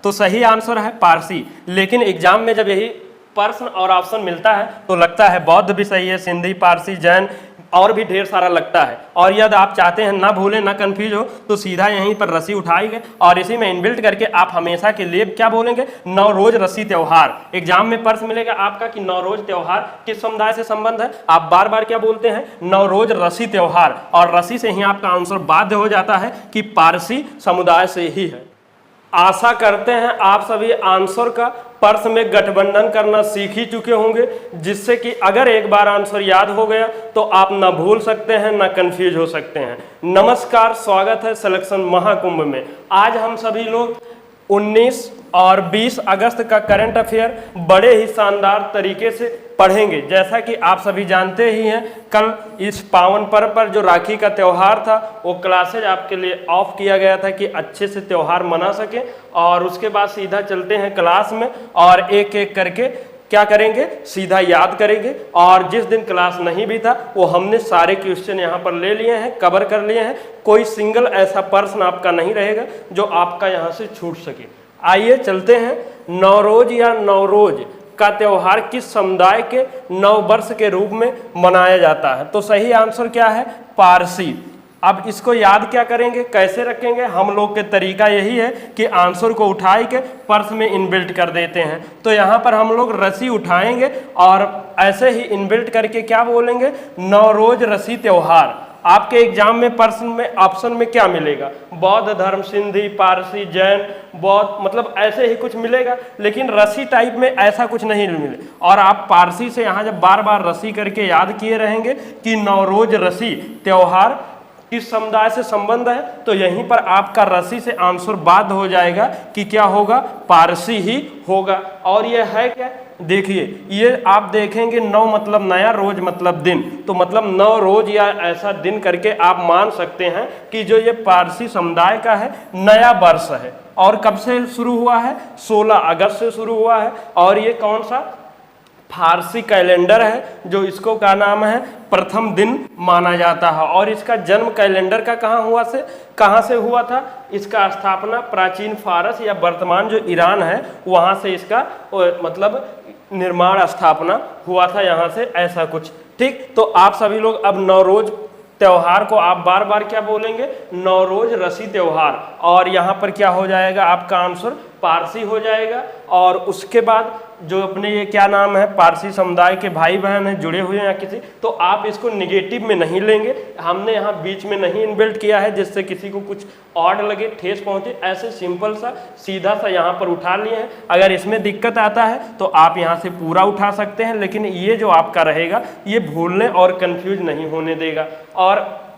तो सही आंसर है पारसी। लेकिन एग्जाम में जब यही प्रश्न और ऑप्शन मिलता है तो लगता है बौद्ध भी सही है, सिंधी, पारसी, जैन और भी ढेर सारा लगता है। और यदि आप चाहते हैं ना भूलें ना कंफ्यूज हो तो सीधा यहीं पर रस्सी उठाएंगे और इसी में इनबिल्ट करके आप हमेशा के लिए क्या बोलेंगे, नवरोज रस्सी त्योहार। एग्जाम में प्रश्न मिलेगा आपका कि नवरोज त्योहार किस समुदाय से संबंध है, आप बार बार क्या बोलते हैं, नवरोज रस्सी त्योहार, और रस्सी से ही आपका आंसर बाध्य हो जाता है कि पारसी समुदाय से ही है। आशा करते हैं आप सभी आंसर का प्रश्न में गठबंधन करना सीख ही चुके होंगे, जिससे कि अगर एक बार आंसर याद हो गया तो आप ना भूल सकते हैं ना कंफ्यूज हो सकते हैं। नमस्कार, स्वागत है सिलेक्शन महाकुंभ में। आज हम सभी लोग 19 और 20 अगस्त का करंट अफेयर बड़े ही शानदार तरीके से पढ़ेंगे। जैसा कि आप सभी जानते ही हैं, कल इस पावन पर्व पर जो राखी का त्यौहार था वो क्लासेज आपके लिए ऑफ किया गया था कि अच्छे से त्यौहार मना सके, और उसके बाद सीधा चलते हैं क्लास में और एक एक करके क्या करेंगे, सीधा याद करेंगे। और जिस दिन क्लास नहीं भी था वो हमने सारे क्वेश्चन यहाँ पर ले लिए हैं, कवर कर लिए हैं। कोई सिंगल ऐसा प्रश्न आपका नहीं रहेगा जो आपका यहाँ से छूट सके। आइए चलते हैं। नवरोज या नवरोज का त्यौहार किस समुदाय के नव वर्ष के रूप में मनाया जाता है? तो सही आंसर क्या है, पारसी। अब इसको याद क्या करेंगे, कैसे रखेंगे? हम लोग के तरीका यही है कि आंसर को उठाए के प्रश्न में इनबिल्ट कर देते हैं। तो यहाँ पर हम लोग रस्सी उठाएंगे और ऐसे ही इनबिल्ट करके क्या बोलेंगे, नवरोज रस्सी त्योहार। आपके एग्जाम में प्रश्न में ऑप्शन में क्या मिलेगा, बौद्ध धर्म, सिंधी, पारसी, जैन, बौद्ध, मतलब ऐसे ही कुछ मिलेगा, लेकिन रस्सी टाइप में ऐसा कुछ नहीं मिले। और आप पारसी से यहाँ जब बार बार रस्सी करके याद किए रहेंगे कि नवरोज रस्सी त्योहार किस समुदाय से संबंध है, तो यहीं पर आपका रस्सी से आंसर बाध्य हो जाएगा कि क्या होगा, पारसी ही होगा। और यह है क्या, देखिए ये आप देखेंगे, नौ मतलब नया, रोज मतलब दिन, तो मतलब नौ रोज या ऐसा दिन करके आप मान सकते हैं कि जो ये पारसी समुदाय का है नया वर्ष है। और कब से शुरू हुआ है, 16 अगस्त से शुरू हुआ है। और ये कौन सा फारसी कैलेंडर है जो इसको का नाम है प्रथम दिन माना जाता है। और इसका जन्म कैलेंडर का कहाँ से हुआ था, इसका स्थापना प्राचीन फारस या वर्तमान जो ईरान है वहाँ से इसका मतलब निर्माण स्थापना हुआ था, यहाँ से ऐसा कुछ। ठीक, तो आप सभी लोग अब नवरोज त्योहार को आप बार बार क्या बोलेंगे, नवरोज रस्सी त्योहार। और यहाँ पर क्या हो जाएगा, आपका आंसर पारसी हो जाएगा। और उसके बाद जो अपने ये क्या नाम है, पारसी समुदाय के भाई बहन हैं जुड़े हुए हैं या किसी, तो आप इसको निगेटिव में नहीं लेंगे। हमने यहाँ बीच में नहीं इनबिल्ट किया है जिससे किसी को कुछ ऑड लगे, ठेस पहुंचे, ऐसे सिंपल सा सीधा सा यहाँ पर उठा लिए हैं। अगर इसमें दिक्कत आता है तो आप यहाँ से पूरा उठा सकते हैं, लेकिन ये जो आपका रहेगा ये भूलने और कंफ्यूज नहीं होने देगा। और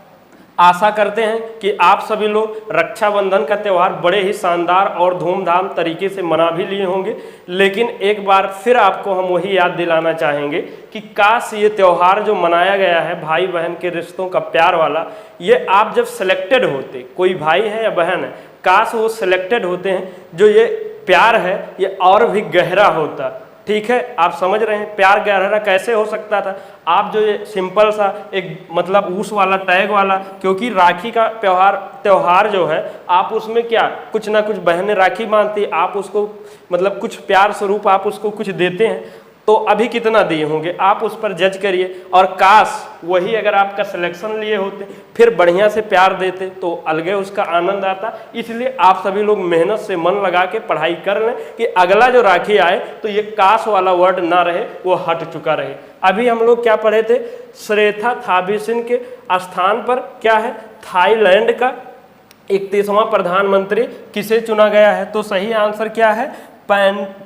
आशा करते हैं कि आप सभी लोग रक्षाबंधन का त्यौहार बड़े ही शानदार और धूमधाम तरीके से मना भी लिए होंगे। लेकिन एक बार फिर आपको हम वही याद दिलाना चाहेंगे कि काश ये त्यौहार जो मनाया गया है भाई बहन के रिश्तों का प्यार वाला, ये आप जब सिलेक्टेड होते, कोई भाई है या बहन है, काश वो सिलेक्टेड होते हैं, जो ये प्यार है ये और भी गहरा होता। ठीक है, आप समझ रहे हैं प्यार गहरा कैसे हो सकता था। आप जो ये सिंपल सा एक मतलब उस वाला टैग वाला, क्योंकि राखी का त्यौहार जो है आप उसमें क्या कुछ ना कुछ बहनें राखी बांधती, आप उसको मतलब कुछ प्यार स्वरूप आप उसको कुछ देते हैं, तो अभी कितना दिए होंगे आप उस पर जज करिए। और काश वही अगर आपका सिलेक्शन लिए होते फिर बढ़िया से प्यार देते तो अलगे उसका आनंद आता। इसलिए आप सभी लोग मेहनत से मन लगा के पढ़ाई कर लें कि अगला जो राखी आए तो ये काश वाला वर्ड ना रहे, वो हट चुका रहे। अभी हम लोग क्या पढ़े थे, श्रेथा थाबिसिन के स्थान पर क्या है, थाईलैंड का 31वां प्रधानमंत्री किसे चुना गया है? तो सही आंसर क्या है,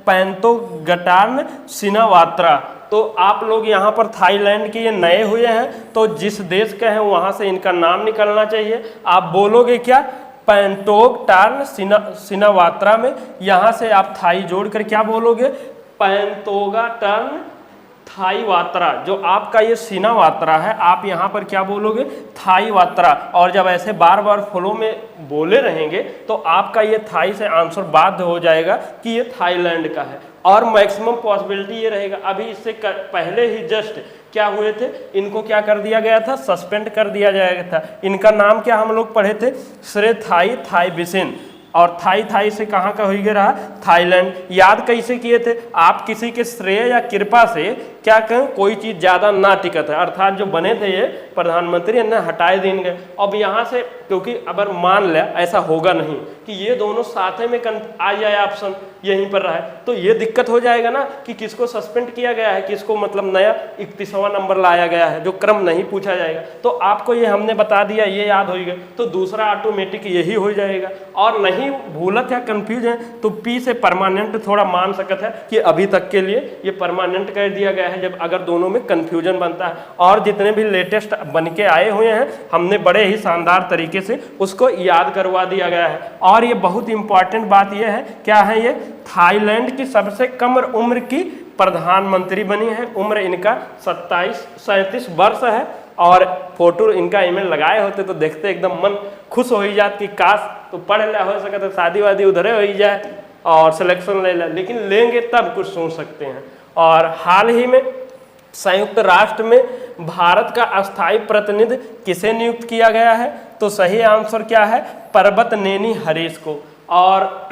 पैंतोगटान सिनावात्रा। तो आप लोग यहाँ पर थाईलैंड के ये नए हुए हैं तो जिस देश के हैं वहाँ से इनका नाम निकलना चाहिए। आप बोलोगे क्या, पैंतोगटान सिनावात्रा में यहाँ से आप थाई जोड़कर क्या बोलोगे, पैंतोगाटान थाई वात्रा। जो आपका ये सीना वात्रा है आप यहाँ पर क्या बोलोगे, थाई वात्रा। और जब ऐसे बार बार फ्लो में बोले रहेंगे तो आपका ये थाई से आंसर बाध्य हो जाएगा कि ये थाईलैंड का है। और मैक्सिमम पॉसिबिलिटी ये रहेगा, अभी इससे पहले ही जस्ट क्या हुए थे, इनको क्या कर दिया गया था, सस्पेंड कर दिया गया था। इनका नाम क्या हम लोग पढ़े थे, श्रेथाई थाईबिसिन। और थाई से कहाँ का हो गया रहा, थाईलैंड। याद कैसे किए थे, आप किसी के श्रेय या कृपा से क्या कहें कोई चीज ज्यादा ना टिकत है, अर्थात जो बने थे ये प्रधानमंत्री ने हटाए दिन गए। अब यहाँ से क्योंकि अगर मान ले ऐसा होगा नहीं कि ये दोनों साथे में आ जाए ऑप्शन यहीं पर रहे, तो ये दिक्कत हो जाएगा ना कि किसको सस्पेंड किया गया है, किसको मतलब नया 31वां नंबर लाया गया है, जो क्रम नहीं पूछा जाएगा। तो आपको ये हमने बता दिया, ये याद हो गया, तो दूसरा ऑटोमेटिक यही हो जाएगा। और नहीं भूलत या कंफ्यूज है तो पी से परमानेंट थोड़ा मान सकत है कि अभी तक के लिए ये परमानेंट कर दिया गया है, जब अगर दोनों में कंफ्यूजन बनता है। और जितने भी लेटेस्ट बन के आए हुए हैं हमने बड़े ही शानदार तरीके से उसको याद करवा दिया गया है। और ये बहुत इंपॉर्टेंट बात ये है, क्या है ये, थाईलैंड की सबसे कम उम्र की प्रधानमंत्री बनी है। उम्र इनका 37 वर्ष है। और फोटो इनका ईमेल लगाए होते तो देखते एकदम मन खुश हो ही जात कि काश तो पढ़ लिया हो सके तो शादी वादी उधरे हो ही जाए और सिलेक्शन ले ले, लेकिन लेंगे तब कुछ सोच सकते हैं। और हाल ही में संयुक्त राष्ट्र में भारत का अस्थायी प्रतिनिधि किसे नियुक्त किया गया है, तो सही आंसर क्या है, पर्वतनेनी हरीश को। और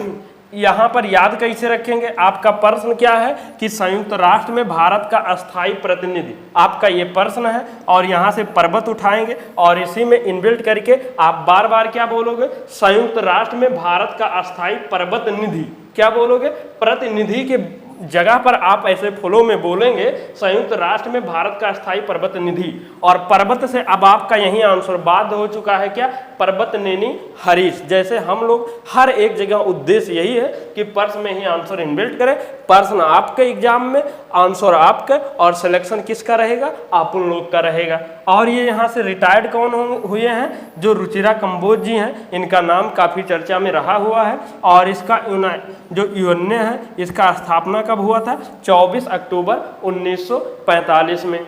यहाँ पर याद कैसे रखेंगे, आपका प्रश्न क्या है कि संयुक्त राष्ट्र में भारत का अस्थायी प्रतिनिधि, आपका ये प्रश्न है। और यहाँ से पर्वत उठाएंगे और इसी में इनबिल्ट करके आप बार बार क्या बोलोगे, संयुक्त राष्ट्र में भारत का अस्थायी पर्वतनिधि, क्या बोलोगे, प्रतिनिधि के जगह पर आप ऐसे फ्लो में बोलेंगे संयुक्त राष्ट्र में भारत का स्थायी पर्वतनिधि। और पर्वत से अब आपका यही आंसर बाध्य हो चुका है, क्या, पर्वतनेनी हरीश। जैसे हम लोग हर एक जगह उद्देश्य यही है कि प्रश्न में ही आंसर इनबिल्ट करें, प्रश्न आपके एग्जाम में, आंसर आपका, और सिलेक्शन किसका रहेगा, आप उन लोग का रहेगा। और ये यहाँ से रिटायर्ड कौन हुए हैं, जो रुचिरा कंबोज जी हैं, इनका नाम काफ़ी चर्चा में रहा हुआ है। और इसका जो यूएनए है इसका स्थापना कब हुआ था, 24 अक्टूबर 1945 में।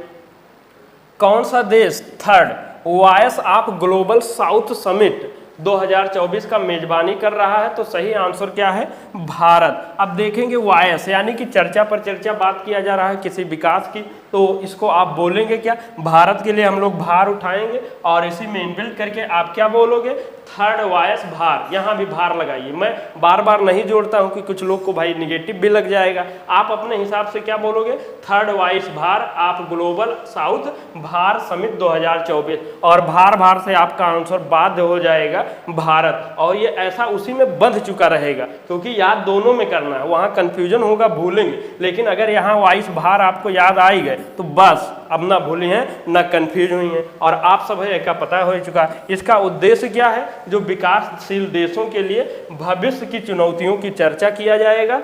कौन सा देश third voice of global south summit 2024 का मेजबानी कर रहा है, तो सही आंसर क्या है, भारत। अब देखेंगे वॉइस यानी कि चर्चा पर चर्चा बात किया जा रहा है किसी विकास की, तो इसको आप बोलेंगे क्या, भारत के लिए हम लोग भार उठाएंगे और इसी में इनबिल्ट करके आप क्या बोलोगे, थर्ड वॉइस भार। यहाँ भी भार लगाइए, मैं बार बार नहीं जोड़ता हूँ कि कुछ लोग को भाई निगेटिव भी लग जाएगा। आप अपने हिसाब से क्या बोलोगे, थर्ड वॉइस भार आप ग्लोबल साउथ भार समिट 2024। और भार से आपका आंसर बाध्य हो जाएगा भारत। और ये ऐसा उसी में बंध चुका रहेगा, क्योंकि याद दोनों में करना है, वहाँ कंफ्यूजन होगा भूलेंगे, लेकिन अगर यहाँ वॉइस भार आपको याद आई गए तो बस अब ना भूली हैं ना कंफ्यूज हुई हैं। और आप सब है का पता हो चुका है। इसका उद्देश्य क्या है, जो विकासशील देशों के लिए भविष्य की चुनौतियों की चर्चा किया जाएगा।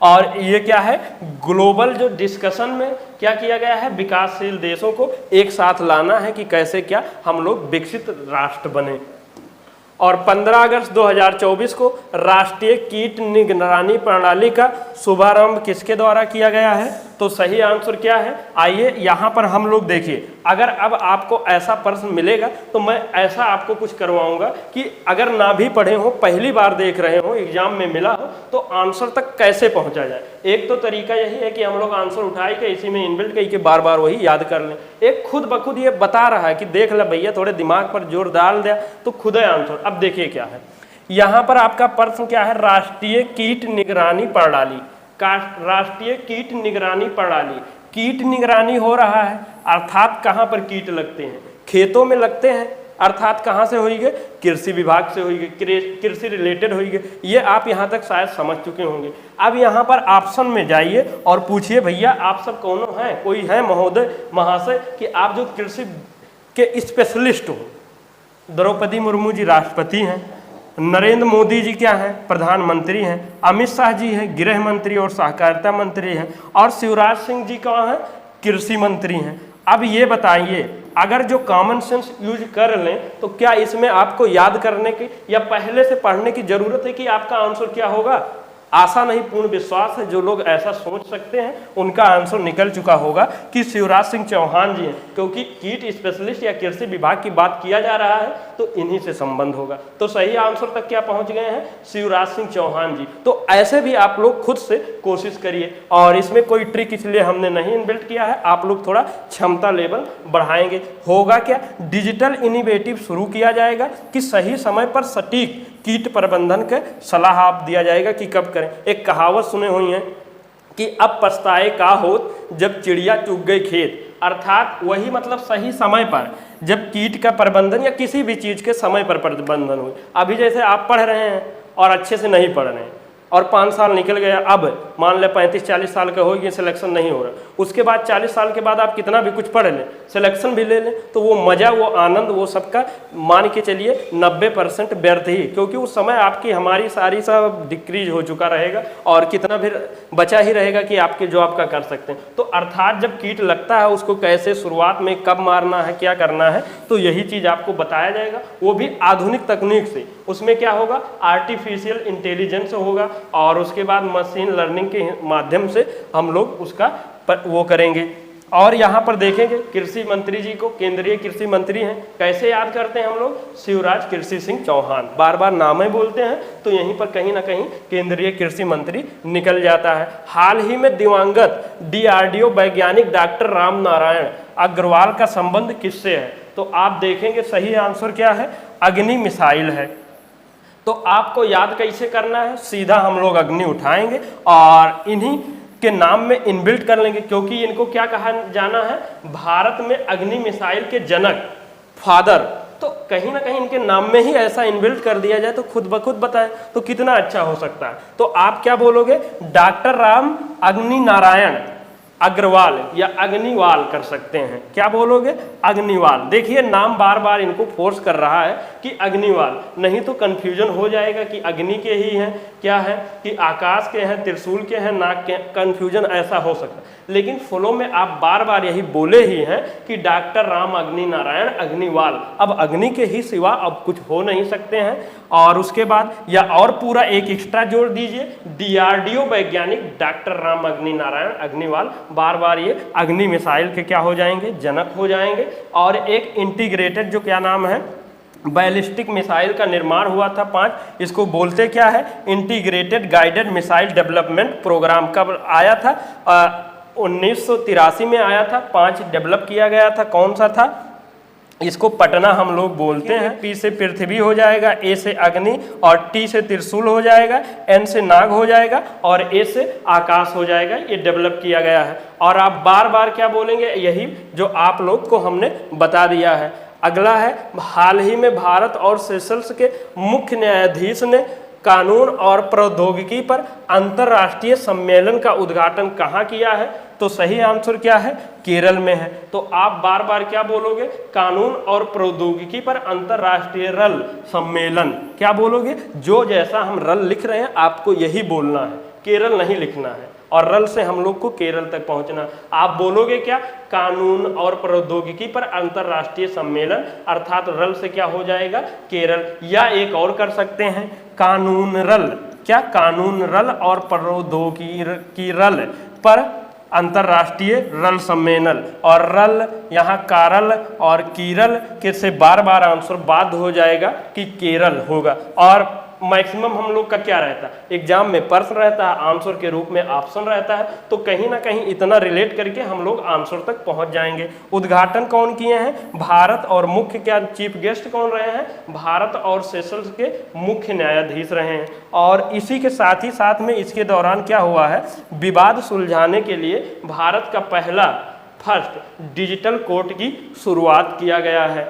और ये क्या है, ग्लोबल जो डिस्कशन में क्या किया गया है, विकासशील देशों को एक साथ लाना है कि कैसे क्या हम लोग विकसित राष्ट्र बने। और 15 अगस्त 2024 को राष्ट्रीय कीट निगरानी प्रणाली का शुभारंभ किसके द्वारा किया गया है, तो सही आंसर क्या है, आइए यहाँ पर हम लोग देखिए। अगर अब आपको ऐसा प्रश्न मिलेगा तो मैं ऐसा आपको कुछ करवाऊंगा कि अगर ना भी पढ़े हो, पहली बार देख रहे हो, एग्जाम में मिला हो, तो आंसर तक कैसे पहुंचा जाए। एक तो तरीका यही है कि हम लोग आंसर उठाए के इसी में इनबिल्ट करके बार बार वही याद कर लें। एक खुद ब खुद ये बता रहा है कि देख ले भैया, थोड़े दिमाग पर जोर डाल दिया तो खुद है आंसर। अब देखिए क्या है, यहाँ पर आपका प्रश्न क्या है, राष्ट्रीय कीट निगरानी प्रणाली, राष्ट्रीय कीट निगरानी प्रणाली। कीट निगरानी हो रहा है, अर्थात कहाँ पर कीट लगते हैं, खेतों में लगते हैं, अर्थात कहाँ से होगी, कृषि विभाग से होगी, कृषि रिलेटेड होगी। ये आप यहाँ तक शायद समझ चुके होंगे। अब यहाँ पर ऑप्शन में जाइए और पूछिए भैया आप सब कौन हैं, कोई है महोदय महाशय कि आप जो कृषि के स्पेशलिस्ट हो। द्रौपदी मुर्मू जी राष्ट्रपति हैं, नरेंद्र मोदी जी क्या हैं, प्रधानमंत्री हैं, अमित शाह जी हैं गृह मंत्री और सहकारिता मंत्री हैं, और शिवराज सिंह जी कहाँ हैं, कृषि मंत्री हैं। अब ये बताइए, अगर जो कॉमन सेंस यूज कर लें तो क्या इसमें आपको याद करने की या पहले से पढ़ने की जरूरत है कि आपका आंसर क्या होगा। आशा नहीं, पूर्ण विश्वास है जो लोग ऐसा सोच सकते हैं उनका आंसर निकल चुका होगा कि शिवराज सिंह चौहान जी हैं, क्योंकि कीट स्पेशलिस्ट या कृषि विभाग की बात किया जा रहा है तो इन्हीं से संबंध होगा। तो सही आंसर तक क्या पहुंच गए हैं, शिवराज सिंह चौहान जी। तो ऐसे भी आप लोग खुद से कोशिश करिए, और इसमें कोई ट्रिक इसलिए हमने नहीं इनबिल्ट किया है, आप लोग थोड़ा क्षमता लेवल बढ़ाएंगे। होगा क्या, डिजिटल इनिवेटिव शुरू किया जाएगा कि सही समय पर सटीक कीट प्रबंधन के सलाह आप दिया जाएगा कि कब करें। एक कहावत सुने हुई है कि अब पछताए का होत जब चिड़िया चुग गई खेत, अर्थात वही मतलब सही समय पर जब कीट का प्रबंधन या किसी भी चीज़ के समय पर प्रबंधन हुई। अभी जैसे आप पढ़ रहे हैं और अच्छे से नहीं पढ़ रहे हैं और 5 साल निकल गया, अब मान ले 35-40 साल का हो गया, सिलेक्शन नहीं हो रहा, उसके बाद 40 साल के बाद आप कितना भी कुछ पढ़ लें, सिलेक्शन भी ले लें, तो वो मज़ा, वो आनंद, वो सबका मान के चलिए 90% व्यर्थ ही, क्योंकि उस समय आपकी हमारी सारी सब डिक्रीज हो चुका रहेगा और कितना भी बचा ही रहेगा कि आपके जो आपका कर सकते हैं। तो अर्थात जब कीट लगता है उसको कैसे शुरुआत में कब मारना है, क्या करना है, तो यही चीज़ आपको बताया जाएगा, वो भी आधुनिक तकनीक से। उसमें क्या होगा, आर्टिफिशियल इंटेलिजेंस होगा और उसके बाद मशीन लर्निंग के माध्यम से हम लोग उसका वो करेंगे। और यहाँ पर देखेंगे कृषि मंत्री जी को, केंद्रीय कृषि मंत्री हैं, कैसे याद करते हैं हम लोग, शिवराज कृषि सिंह चौहान, बार बार नाम ही बोलते हैं तो यहीं पर कहीं ना कहीं केंद्रीय कृषि मंत्री निकल जाता है। हाल ही में दिवंगत DRDO वैज्ञानिक डॉक्टर राम नारायण अग्रवाल का संबंध किससे है, तो आप देखेंगे सही आंसर क्या है, अग्नि मिसाइल है। तो आपको याद कैसे करना है, सीधा हम लोग अग्नि उठाएंगे और इन्हीं के नाम में इनबिल्ट कर लेंगे, क्योंकि इनको क्या कहा जाना है, भारत में अग्नि मिसाइल के जनक, फादर। तो कहीं ना कहीं इनके नाम में ही ऐसा इनबिल्ट कर दिया जाए तो खुद ब खुद बताएं तो कितना अच्छा हो सकता है। तो आप क्या बोलोगे, डॉक्टर राम अग्नि नारायण अग्रवाल या अग्निवाल कर सकते हैं, क्या बोलोगे, अग्निवाल। देखिए नाम बार बार इनको फोर्स कर रहा है कि अग्निवाल, नहीं तो कंफ्यूजन हो जाएगा कि अग्नि के ही हैं, क्या है कि आकाश के हैं, त्रिशूल के हैं, नाग के, कंफ्यूजन ऐसा हो सकता है। लेकिन फ्लो में आप बार बार यही बोले ही हैं कि डॉक्टर राम अग्नि नारायण अग्निवाल, अब अग्नि के ही सिवा अब कुछ हो नहीं सकते हैं। और उसके बाद या और पूरा एक एक्स्ट्रा जोड़ दीजिए, DRDO वैज्ञानिक डॉक्टर राम अग्नि नारायण अग्निवाल, बार बार ये अग्नि मिसाइल के क्या हो जाएंगे, जनक हो जाएंगे। और एक इंटीग्रेटेड जो क्या नाम है, बैलिस्टिक मिसाइल का निर्माण हुआ था 5, इसको बोलते क्या है, integrated guided missile development program. कब आया था, 1983 में आया था, 5 डेवलप किया गया था। कौन सा था, इसको पटना हम लोग बोलते हैं। P से पृथ्वी हो जाएगा, A से अग्नि और T से त्रिशूल हो जाएगा, N से नाग हो जाएगा और A से आकाश हो जाएगा। ये डेवलप किया गया है। और आप बार बार क्या बोलेंगे, यही जो आप लोग को हमने बता दिया है। अगला है, हाल ही में भारत और सेशल्स के मुख्य न्यायाधीश ने कानून और प्रौद्योगिकी पर अंतर्राष्ट्रीय सम्मेलन का उद्घाटन कहाँ किया है, तो सही आंसर क्या है, केरल में है। तो आप बार बार क्या बोलोगे, कानून और प्रौद्योगिकी पर अंतर्राष्ट्रीय रल सम्मेलन, क्या बोलोगे, जो जैसा हम रल लिख रहे हैं आपको यही बोलना है, केरल नहीं लिखना है। और रल से हम लोग को केरल तक पहुंचना। आप बोलोगे क्या, कानून और प्रौद्योगिकी पर अंतर्राष्ट्रीय सम्मेलन, अर्थात रल से क्या हो जाएगा, केरल। या एक और कर सकते हैं, कानून रल, क्या, कानून रल और प्रौद्योगिकी रल पर अंतर्राष्ट्रीय रल सम्मेलन। और रल यहाँ कारल और कीरल के से बार बार आंसर बाध्य हो जाएगा कि केरल होगा। और मैक्सिमम हम लोग का क्या रहता है, एग्जाम में प्रश्न रहता है, आंसर के रूप में ऑप्शन रहता है, तो कहीं ना कहीं इतना रिलेट करके हम लोग आंसर तक पहुंच जाएंगे। उद्घाटन कौन किए हैं, भारत, और मुख्य क्या चीफ गेस्ट कौन रहे हैं, भारत और सेशल्स के मुख्य न्यायाधीश रहे हैं। और इसी के साथ ही साथ में इसके दौरान क्या हुआ है, विवाद सुलझाने के लिए भारत का पहला फर्स्ट डिजिटल कोर्ट की शुरुआत किया गया है।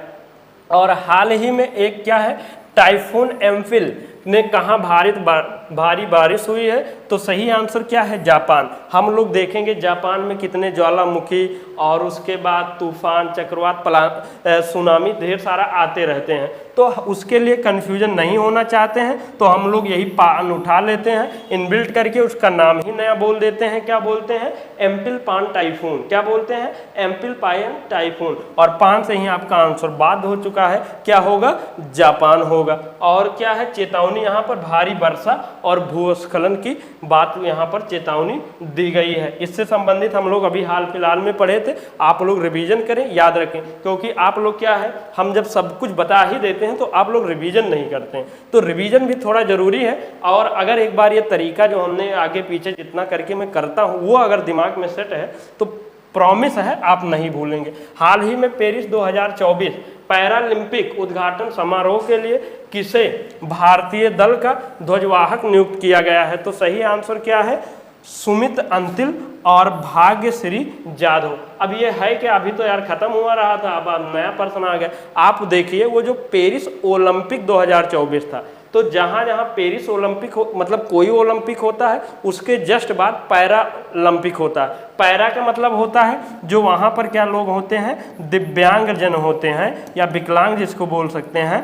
और हाल ही में एक क्या है, टाइफून एम्फिल ने कहाँ भारी बारिश हुई है, तो सही आंसर क्या है, जापान। हम लोग देखेंगे जापान में कितने ज्वालामुखी और उसके बाद तूफान, चक्रवात, सुनामी ढेर सारा आते रहते हैं। तो उसके लिए कंफ्यूजन नहीं होना चाहते हैं तो हम लोग यही पान उठा लेते हैं, इनबिल्ट करके उसका नाम ही नया बोल देते हैं, क्या बोलते हैं, एम्पिलपान टाइफून, क्या बोलते हैं, एम्पिलपायन टाइफून। और पान से ही आपका आंसर बाध्य हो चुका है, क्या होगा, जापान होगा। और क्या है, चेतावनी यहाँ पर भारी वर्षा और भूस्खलन की बात यहाँ पर चेतावनी दी गई है। इससे संबंधित हम लोग अभी हाल फिलहाल में पढ़े थे, आप लोग रिवीजन करें, याद रखें, क्योंकि आप लोग क्या है, हम जब सब कुछ बता ही देते हैं तो आप लोग रिवीजन नहीं करते हैं, तो रिवीजन भी थोड़ा जरूरी है। और अगर एक बार ये तरीका जो हमने आगे पीछे जितना करके मैं करता हूँ वो अगर दिमाग में सेट है तो प्रॉमिस है, आप नहीं भूलेंगे। हाल ही में पेरिस 2024 पैरालंपिक उद्घाटन समारोह के लिए किसे भारतीय दल का ध्वजवाहक नियुक्त किया गया है? तो सही आंसर क्या है? सुमित अंतिल और भाग्यश्री जाधव। अब ये है कि अभी तो यार खत्म हुआ रहा था, अब नया पर्सन आ गया। आप देखिए वो जो पेरिस ओलंपिक 2024 था, तो जहाँ जहाँ पेरिस ओलंपिक मतलब कोई ओलंपिक होता है उसके जस्ट बाद पैरालंपिक होता है। पैरा का मतलब होता है जो वहाँ पर क्या लोग होते हैं, दिव्यांगजन होते हैं या विकलांग जिसको बोल सकते हैं,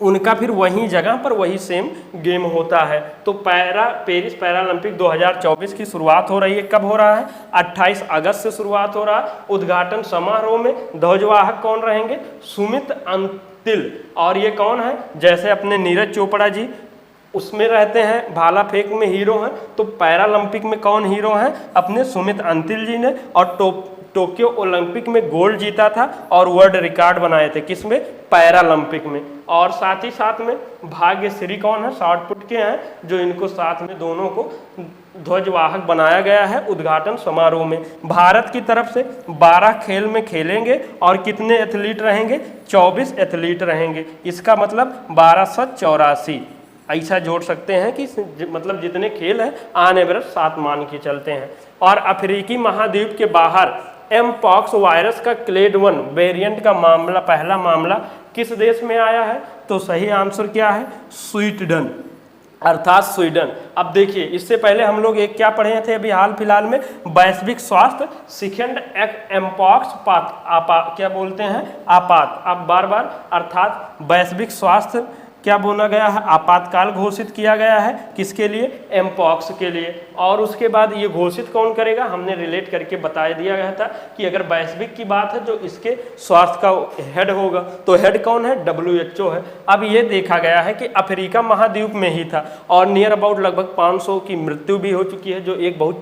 उनका फिर वही जगह पर वही सेम गेम होता है। तो पेरिस पैरालंपिक 2024 की शुरुआत हो रही है। कब हो रहा है? 28 अगस्त से शुरुआत हो रहा है। उद्घाटन समारोह में ध्वजवाहक कौन रहेंगे? सुमित अंतिल। और ये कौन है? जैसे अपने नीरज चोपड़ा जी उसमें रहते हैं, भाला फेंक में हीरो हैं, तो पैरालंपिक में कौन हीरो हैं? अपने सुमित अंतिल जी ने। और टोक्यो ओलंपिक में गोल्ड जीता था और वर्ल्ड रिकॉर्ड बनाए थे, किसमें? पैरालंपिक में। और साथ ही साथ में भाग्यश्री कौन है? शॉर्ट पुट के हैं, जो इनको साथ में दोनों को ध्वजवाहक बनाया गया है उद्घाटन समारोह में। भारत की तरफ से 12 खेल में खेलेंगे और कितने एथलीट रहेंगे? 24 एथलीट रहेंगे। इसका मतलब 1284 ऐसा जोड़ सकते हैं कि मतलब जितने खेल हैं ऑन एवरेज 7 मान के चलते हैं। और अफ्रीकी महाद्वीप के बाहर एमपॉक्स वायरस का क्लेड 1 वेरिएंट का मामला, पहला मामला किस देश में आया है? तो सही आंसर क्या है? स्वीडन, अर्थात स्वीडन। अब देखिए, इससे पहले हम लोग एक क्या पढ़े थे अभी हाल फिलहाल में? वैश्विक स्वास्थ्य सेकेंड एमपॉक्स क्या बोलते हैं? आपात। अब बार बार अर्थात वैश्विक स्वास्थ्य क्या बोला गया है? आपातकाल घोषित किया गया है। किसके लिए? एमपॉक्स के लिए। और उसके बाद ये घोषित कौन करेगा? हमने रिलेट करके बता दिया गया था कि अगर वैश्विक की बात है जो इसके स्वास्थ्य का हेड होगा, तो हेड कौन है? WHO है। अब ये देखा गया है कि अफ्रीका महाद्वीप में ही था और नियर अबाउट लगभग 500 की मृत्यु भी हो चुकी है, जो एक बहुत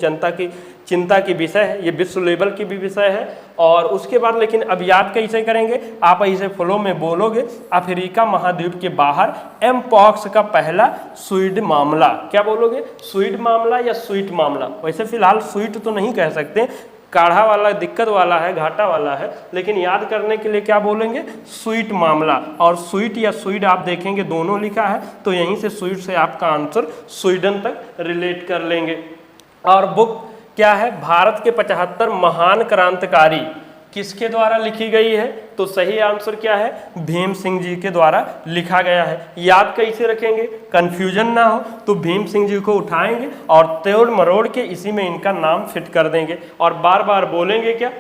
चिंता की विषय है। ये विश्व लेवल की भी विषय है। और उसके बाद लेकिन अब याद कैसे करेंगे? आप ऐसे फ्लो में बोलोगे, अफ्रीका महाद्वीप के बाहर एमपॉक्स का पहला स्वीड मामला। क्या बोलोगे? स्वीड मामला या स्वीट मामला? वैसे फिलहाल स्वीट तो नहीं कह सकते, काढ़ा वाला दिक्कत वाला है, घाटा वाला है, लेकिन याद करने के लिए क्या बोलेंगे? स्वीट मामला। और स्वीट या स्वीड आप देखेंगे दोनों लिखा है, तो यहीं से स्वीट से आपका आंसर स्वीडन तक रिलेट कर लेंगे। और बुक क्या है? भारत के 75 महान क्रांतिकारी किसके द्वारा लिखी गई है? तो सही आंसर क्या है? भीम सिंह जी के द्वारा लिखा गया है। याद कैसे रखेंगे? कंफ्यूजन ना हो तो भीम सिंह जी को उठाएंगे और तोड़ मरोड़ के इसी में इनका नाम फिट कर देंगे और बार बार बोलेंगे क्या?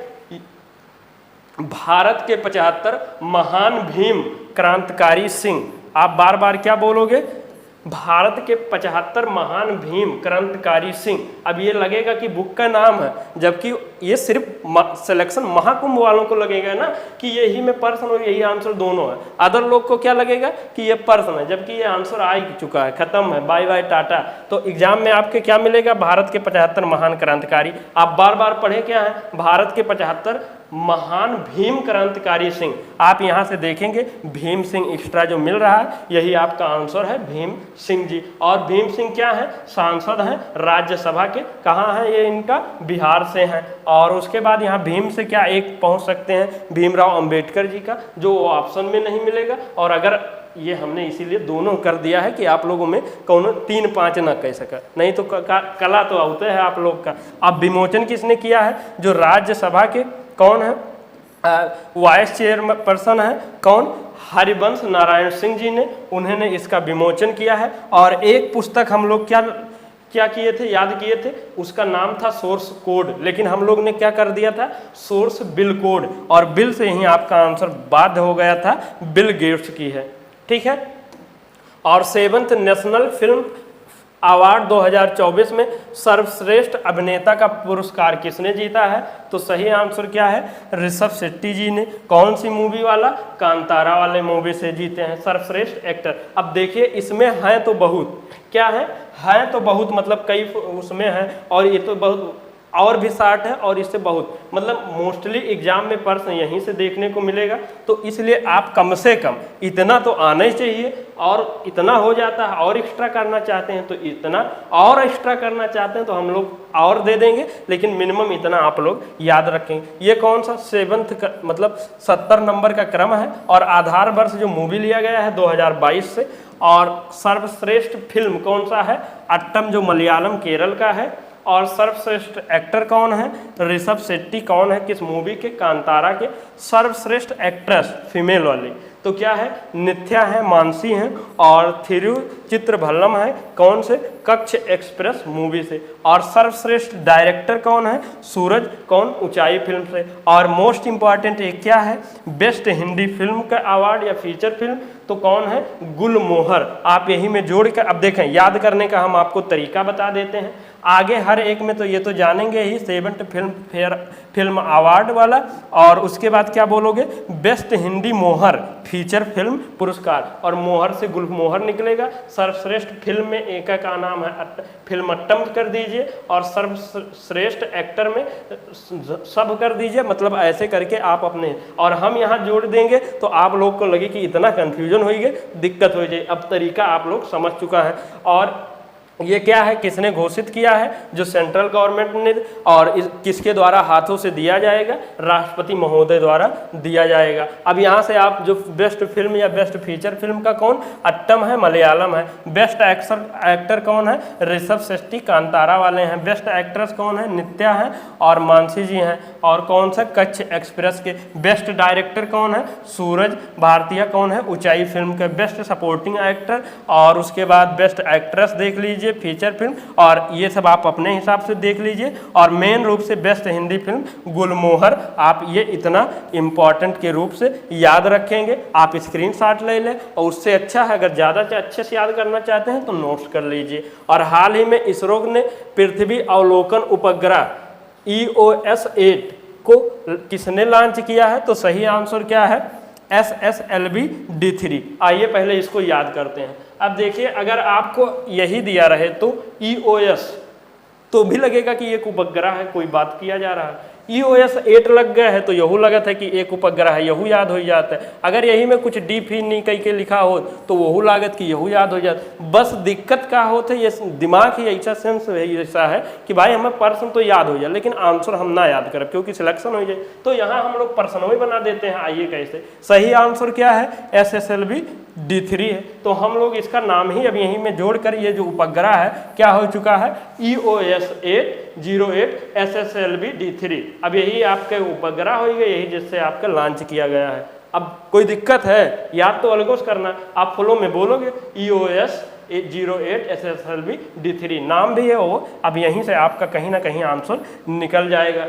भारत के 75 महान भीम क्रांतिकारी सिंह। आप बार बार क्या बोलोगे? भारत के 75 महान भीम क्रांतिकारी सिंह। अब ये लगेगा कि बुक का नाम है, जबकि ये सिर्फ सिलेक्शन महाकुंभ वालों को लगेगा ना कि यही में पर्सन और यही आंसर दोनों है। अदर लोग को क्या लगेगा कि ये पर्सन है, जबकि ये आंसर आ चुका है, खत्म है, बाय बाय टाटा। तो एग्जाम में आपके क्या मिलेगा? भारत के 75 महान क्रांतिकारी। आप बार बार पढ़े क्या है? भारत के 75 महान भीम क्रांतिकारी सिंह। आप यहाँ से देखेंगे भीम सिंह एक्स्ट्रा जो मिल रहा है, यही आपका आंसर है, भीम सिंह जी। और भीम सिंह क्या है? सांसद हैं राज्यसभा के। कहाँ है ये? इनका बिहार से हैं। और उसके बाद यहाँ भीम से क्या एक पहुँच सकते हैं? भीमराव अंबेडकर जी का, जो ऑप्शन में नहीं मिलेगा। और अगर ये हमने इसीलिए दोनों कर दिया है कि आप लोगों में कौन 3-5 ना कह सका, नहीं तो कला तो आउट है आप लोग का। अब विमोचन किसने किया है? जो राज्यसभा के कौन है? वाइस चेयरपर्सन है कौन? हरिवंश नारायण सिंह जी ने, उन्होंने इसका विमोचन किया है। और एक पुस्तक हम लोग क्या किए थे? याद किए थे, उसका नाम था सोर्स कोड, लेकिन हम लोग ने क्या कर दिया था? Source bill code. और बिल से ही आपका आंसर बाध्य हो गया था, बिल गेट्स की है। ठीक है। और 7th नेशनल फिल्म अवार्ड 2024 में सर्वश्रेष्ठ अभिनेता का पुरस्कार किसने जीता है? तो सही आंसर क्या है? ऋषभ शेट्टी जी ने। कौन सी मूवी वाला? कांतारा वाले मूवी से जीते हैं सर्वश्रेष्ठ एक्टर। अब देखिए इसमें हैं तो बहुत, क्या है तो बहुत, मतलब कई उसमें हैं और ये तो बहुत और भी शार्ट है और इससे बहुत, मतलब मोस्टली एग्जाम में प्रश्न यहीं से देखने को मिलेगा। तो इसलिए आप कम से कम इतना तो आना ही चाहिए, और इतना हो जाता है। और एक्स्ट्रा करना चाहते हैं तो इतना, और एक्स्ट्रा करना चाहते हैं तो हम लोग और दे देंगे, लेकिन मिनिमम इतना आप लोग याद रखेंगे। ये कौन सा 7th का मतलब 70 नंबर का क्रम है, और आधार वर्ष जो मूवी लिया गया है 2022 से। और सर्वश्रेष्ठ फिल्म कौन सा है, अट्टम जो मलयालम केरल का है। और सर्वश्रेष्ठ एक्टर कौन है, ऋषभ शेट्टी कौन है, किस मूवी के, कांतारा के। सर्वश्रेष्ठ एक्ट्रेस फीमेल वाली तो क्या है, नित्या है, मानसी हैं, और थिरुचित्रभल्लम है, कौन से, कच्छ एक्सप्रेस मूवी से। और सर्वश्रेष्ठ डायरेक्टर कौन है, सूरज, कौन, ऊंचाई फिल्म से। और मोस्ट इंपॉर्टेंट एक क्या है, बेस्ट हिंदी फिल्म का अवार्ड या फीचर फिल्म तो कौन है, गुलमोहर। आप यही में जोड़ कर अब देखें, याद करने का हम आपको तरीका बता देते हैं। आगे हर एक में तो ये तो जानेंगे ही, 7th film fair film award वाला। और उसके बाद क्या बोलोगे, बेस्ट हिंदी मोहर फीचर फिल्म पुरस्कार, और मोहर से गुलमोहर निकलेगा। सर्वश्रेष्ठ फिल्म में एक का नाम है फिल्म अट्टम कर दीजिए, और सर्वश्रेष्ठ एक्टर में सब कर दीजिए, मतलब ऐसे करके आप अपने, और हम यहाँ जोड़ देंगे तो आप लोग को लगे कि इतना कंफ्यूजन हो गए, दिक्कत हो जाए। अब तरीका आप लोग समझ चुका है। और ये क्या है, किसने घोषित किया है, जो सेंट्रल गवर्नमेंट ने, और किसके द्वारा हाथों से दिया जाएगा, राष्ट्रपति महोदय द्वारा दिया जाएगा। अब यहाँ से आप जो बेस्ट फिल्म या बेस्ट फीचर फिल्म का कौन, अट्टम है, मलयालम है। बेस्ट एक्टर कौन है, ऋषभ शेट्टी, कांतारा वाले हैं। बेस्ट एक्ट्रेस कौन है, नित्या है और मानसी जी हैं। और कौन सा, कच्छ एक्सप्रेस के। बेस्ट डायरेक्टर कौन है, सूरज भारतीय कौन है, ऊंचाई फिल्म के। बेस्ट सपोर्टिंग एक्टर, और उसके बाद बेस्ट एक्ट्रेस देख लीजिए, फीचर फिल्म, और ये सब आप अपने हिसाब से देख लीजिए। और मेन रूप से बेस्ट हिंदी फिल्म गुलमोहर, आप ये इतना इंपॉर्टेंट के रूप से याद रखेंगे। आप स्क्रीनशॉट ले लें, और उससे अच्छा है अगर ज़्यादा अच्छे से याद करना चाहते हैं तो नोट्स कर लीजिए। और हाल ही में इसरो ने पृथ्वी अवलोकन उपग्रह EOS 8 को किसने लॉन्च किया है, तो सही आंसर क्या है, SSLV D3। आइए पहले इसको याद करते हैं। अब देखिए, अगर आपको यही दिया रहे तो EOS, तो भी लगेगा कि एक उपग्रह है, कोई बात किया जा रहा है। EOS 8 लग गया है तो यहू लगत है कि एक उपग्रह है, यहू याद हो जाता है। अगर यही में कुछ डी फी नहीं कह के लिखा हो तो वहू लागत कि यहू याद हो जाता। बस दिक्कत क्या होता है, ये दिमाग ही ऐसा सेंस ऐसा है कि भाई हमें प्रश्न तो याद हो जाए लेकिन आंसर हम ना याद करें, क्योंकि सिलेक्शन हो जाए। तो यहाँ हम लोग प्रश्न बना देते हैं। आइए कैसे, सही आंसर क्या है, SSLV D3 है। तो हम लोग इसका नाम ही अब यहीं में जोड़कर ये जो उपग्रह है क्या हो चुका है, EOS 808 SSLV D3। अब यही आपके उपग्रह हो गए, यही जिससे आपका लॉन्च किया गया है। अब कोई दिक्कत है, याद तो अलगोस करना, आप फ्लो में बोलोगे EOS 808 SSLV D3 नाम भी है वो। अब यहीं से आपका कहीं ना कहीं आंसर निकल जाएगा।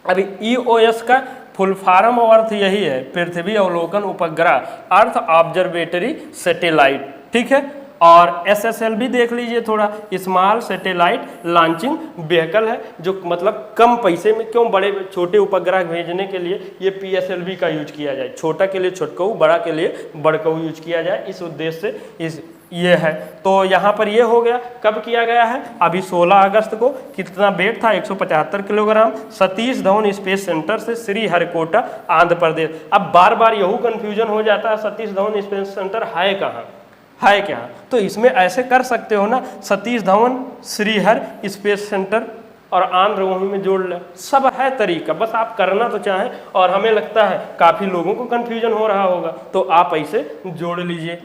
अभी EOS का फुल फॉर्म और अर्थ यही है, पृथ्वी अवलोकन उपग्रह, अर्थ ऑब्जर्वेटरी सैटेलाइट, ठीक है। और SSLV देख लीजिए, थोड़ा स्मॉल सैटेलाइट लॉन्चिंग व्हीकल है, जो मतलब कम पैसे में, क्यों, बड़े छोटे उपग्रह भेजने के लिए ये PSLV का यूज किया जाए, छोटा के लिए छोटकऊ, बड़ा के लिए बड़कऊ यूज किया जाए, इस उद्देश्य से इस ये है। तो यहाँ पर ये हो गया, कब किया गया है, अभी 16 अगस्त को। कितना वेट था, 175 kilogram, Satish Dhawan space centre से, श्रीहरिकोटा आंध्र प्रदेश। अब बार बार यहू कंफ्यूजन हो जाता है, सतीश धवन स्पेस सेंटर है कहाँ, है क्या, तो इसमें ऐसे कर सकते हो ना, सतीश धवन श्रीहर स्पेस सेंटर और आंध्र वहीं में जोड़ ले, सब है तरीका, बस आप करना तो चाहें। और हमें लगता है काफ़ी लोगों को कन्फ्यूजन हो रहा होगा, तो आप ऐसे जोड़ लीजिए।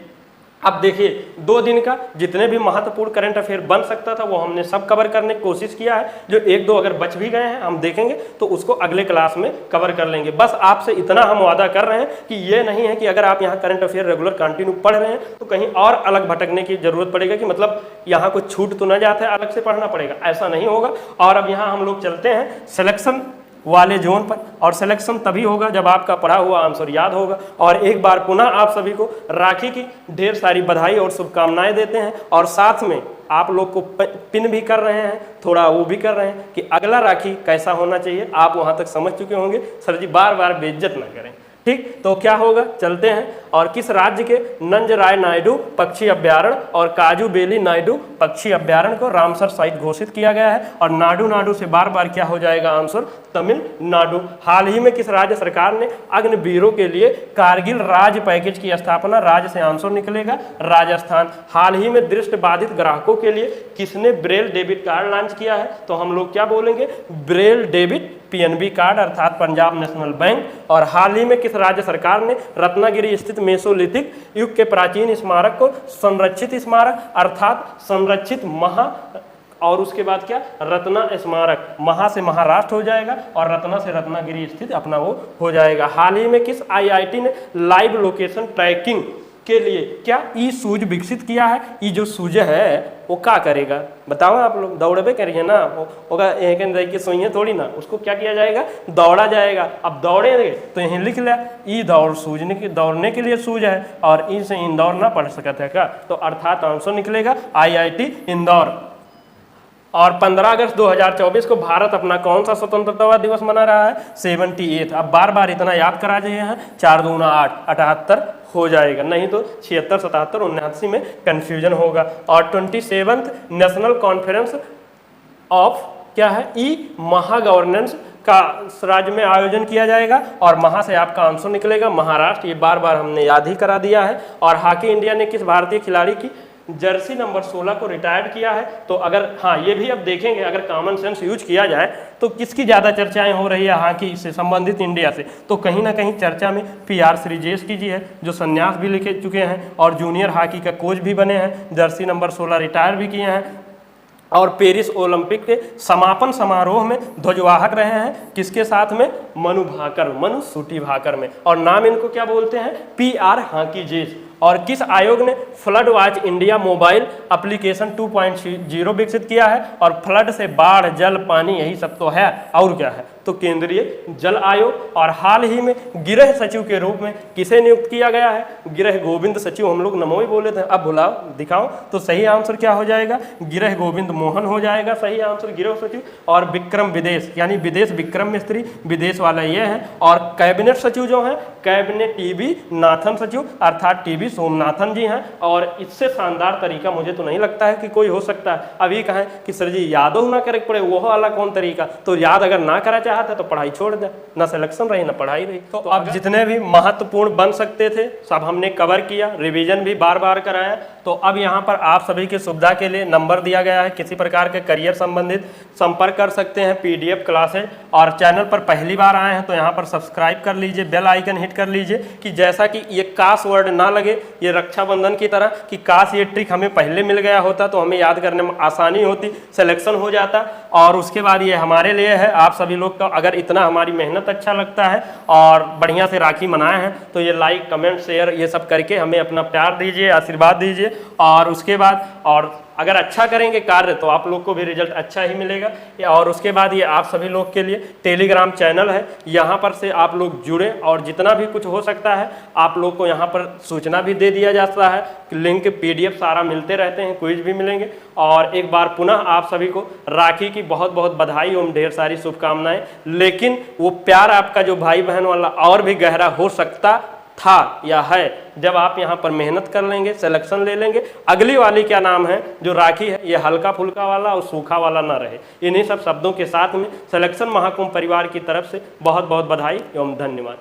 अब देखिए, 2 दिन का जितने भी महत्वपूर्ण करंट अफेयर बन सकता था वो हमने सब कवर करने की कोशिश किया है। जो 1-2 अगर बच भी गए हैं हम देखेंगे तो उसको अगले क्लास में कवर कर लेंगे। बस आपसे इतना हम वादा कर रहे हैं कि ये नहीं है कि अगर आप यहाँ करंट अफेयर रेगुलर कंटिन्यू पढ़ रहे हैं तो कहीं और अलग भटकने की जरूरत पड़ेगा, कि मतलब यहाँ कुछ छूट तो न जाता है, अलग से पढ़ना पड़ेगा, ऐसा नहीं होगा। और अब यहाँ हम लोग चलते हैं सिलेक्शन वाले जोन पर, और सिलेक्शन तभी होगा जब आपका पढ़ा हुआ आंसर याद होगा। और एक बार पुनः आप सभी को राखी की ढेर सारी बधाई और शुभकामनाएं देते हैं, और साथ में आप लोग को पिन भी कर रहे हैं, थोड़ा वो भी कर रहे हैं कि अगला राखी कैसा होना चाहिए। आप वहां तक समझ चुके होंगे, सर जी बार बार बेइज्जत ना करें, ठीक, तो क्या होगा, चलते हैं। और किस राज्य के नंजराय नायडू पक्षी अभ्यारण्य और काजू बेली नायडू पक्षी अभ्यारण्य को रामसर साइट घोषित किया गया है? और नाडू नाडू से बार बार क्या हो जाएगा आंसर, तमिलनाडु। हाल ही में किस राज्य सरकार ने अग्निवीरों के लिए कारगिल राज्य पैकेज की स्थापना, राज्य से आंसर निकलेगा राजस्थान। हाल ही में दृष्टि बाधित ग्राहकों के लिए किसने ब्रेल डेबिट कार्ड लॉन्च किया है? तो हम लोग क्या बोलेंगे, ब्रेल डेबिट पीएनबी कार्ड अर्थात पंजाब नेशनल बैंक। और हाल ही में किस राज्य सरकार ने रत्नागिरी स्थित मेसोलिथिक युग के प्राचीन स्मारक को संरक्षित स्मारक अर्थात संरक्षित महा, और उसके बाद क्या, रत्ना स्मारक, महा से महाराष्ट्र हो जाएगा और रत्ना से रत्नागिरी स्थित अपना वो हो जाएगा। हाल ही में किस आईआईटी ने लाइव लोकेशन ट्रैकिंग के लिए क्या ई सूज विकसित किया है? ये जो सूज है वो क्या करेगा बताओ आप लोग, दौड़बे करिए ना, होगा एक सोइए थोड़ी ना, उसको क्या किया जाएगा, दौड़ा जाएगा। अब दौड़ेंगे तो यहीं लिख लिया ई दौड़, सूझने की, दौड़ने के लिए सूज है, और ई से इंदौर ना पढ़ सकते हैं क्या, तो अर्थात आंसर निकलेगा आईआईटी इंदौर। और 15 अगस्त 2024 को भारत अपना कौन सा स्वतंत्रता दिवस मना रहा है? 78। अब बार बार इतना याद करा दिए हैं, 4 दूना 8, 78 हो जाएगा, नहीं तो 76, 77, 79 में कंफ्यूजन होगा। और 27th नेशनल कॉन्फ्रेंस ऑफ क्या है, ई महा गवर्नेंस का राज्य में आयोजन किया जाएगा, और महा से आपका आंसर निकलेगा महाराष्ट्र। ये बार बार हमने याद ही करा दिया है। और हॉकी इंडिया ने किस भारतीय खिलाड़ी की जर्सी नंबर 16 को रिटायर्ड किया है? तो अगर हाँ, ये भी अब देखेंगे, अगर कॉमन सेंस यूज किया जाए तो किसकी ज़्यादा चर्चाएं हो रही है हॉकी से संबंधित इंडिया से, तो कहीं ना कहीं चर्चा में PR श्रीजेश की जी है, जो संन्यास भी लेके चुके हैं और जूनियर हॉकी का कोच भी बने हैं, जर्सी नंबर 16 रिटायर भी किए हैं, और पेरिस ओलंपिक के समापन समारोह में ध्वजवाहक रहे हैं किसके साथ में, मनु भाकर, मनु सूटी भाकर में, और नाम इनको क्या बोलते हैं, PR हाकीजेस। और किस आयोग ने flood watch India mobile application 2.0 विकसित किया है? और फ्लड से बाढ़, जल, पानी, यही सब तो है, और क्या है, तो केंद्रीय जल आयोग। और हाल ही में गृह सचिव के रूप में किसे नियुक्त किया गया है? गृह गोविंद सचिव, हम लोग नमो ही बोले थे, अब बुलाओ दिखाओ, तो सही आंसर क्या हो जाएगा, गृह गोविंद मोहन हो जाएगा सही आंसर, गृह सचिव। और विक्रम विदेश, यानी विदेश विक्रम मिस्त्री, विदेश वाला ये है। और कैबिनेट सचिव जो है, कैबिनेट TB नाथन सचिव अर्थात TB सोमनाथन जी हैं। और इससे शानदार तरीका मुझे तो नहीं लगता है कि कोई हो सकता है। अभी कहें कि सर जी यादव ना करे पड़े, वो वाला कौन तरीका, तो याद अगर ना करा चाहता तो पढ़ाई छोड़ दे, ना सिलेक्शन रही ना पढ़ाई रही। तो अब जितने भी महत्वपूर्ण बन सकते थे सब हमने कवर किया, रिवीजन भी बार बार कराया। तो अब यहाँ पर आप सभी की सुविधा के लिए नंबर दिया गया है, किसी प्रकार के करियर संबंधित संपर्क कर सकते हैं, PDF क्लासेज। और चैनल पर पहली बार आए हैं तो यहाँ पर सब्सक्राइब कर लीजिए, बेल आइकन हिट कर लीजिए, कि जैसा कि ये काश वर्ड ना लगे, ये रक्षाबंधन की तरह, कि काश ये ट्रिक हमें पहले मिल गया होता तो हमें याद करने में आसानी होती, सिलेक्शन हो जाता। और उसके बाद ये हमारे लिए है, आप सभी लोग का अगर इतना हमारी मेहनत अच्छा लगता है और बढ़िया से राखी मनाए हैं तो ये लाइक, कमेंट, शेयर ये सब करके हमें अपना प्यार दीजिए, आशीर्वाद दीजिए। और उसके बाद और अगर अच्छा करेंगे कार्य तो आप लोग को भी रिजल्ट अच्छा ही मिलेगा। और उसके बाद ये आप सभी लोग के लिए टेलीग्राम चैनल है, यहाँ पर से आप लोग जुड़े और जितना भी कुछ हो सकता है आप लोग को यहाँ पर सूचना भी दे दिया जाता है, लिंक PDF सारा मिलते रहते हैं, क्विज भी मिलेंगे। और एक बार पुनः आप सभी को राखी की बहुत बहुत बधाई एवं ढेर सारी शुभकामनाएं। लेकिन वो प्यार आपका जो भाई बहन वाला और भी गहरा हो सकता था या है जब आप यहाँ पर मेहनत कर लेंगे, सिलेक्शन ले लेंगे। अगली वाली क्या नाम है जो राखी है, ये हल्का फुल्का वाला और सूखा वाला ना रहे। इन्हीं सब शब्दों के साथ में सिलेक्शन महाकुंभ परिवार की तरफ से बहुत बहुत बधाई एवं धन्यवाद।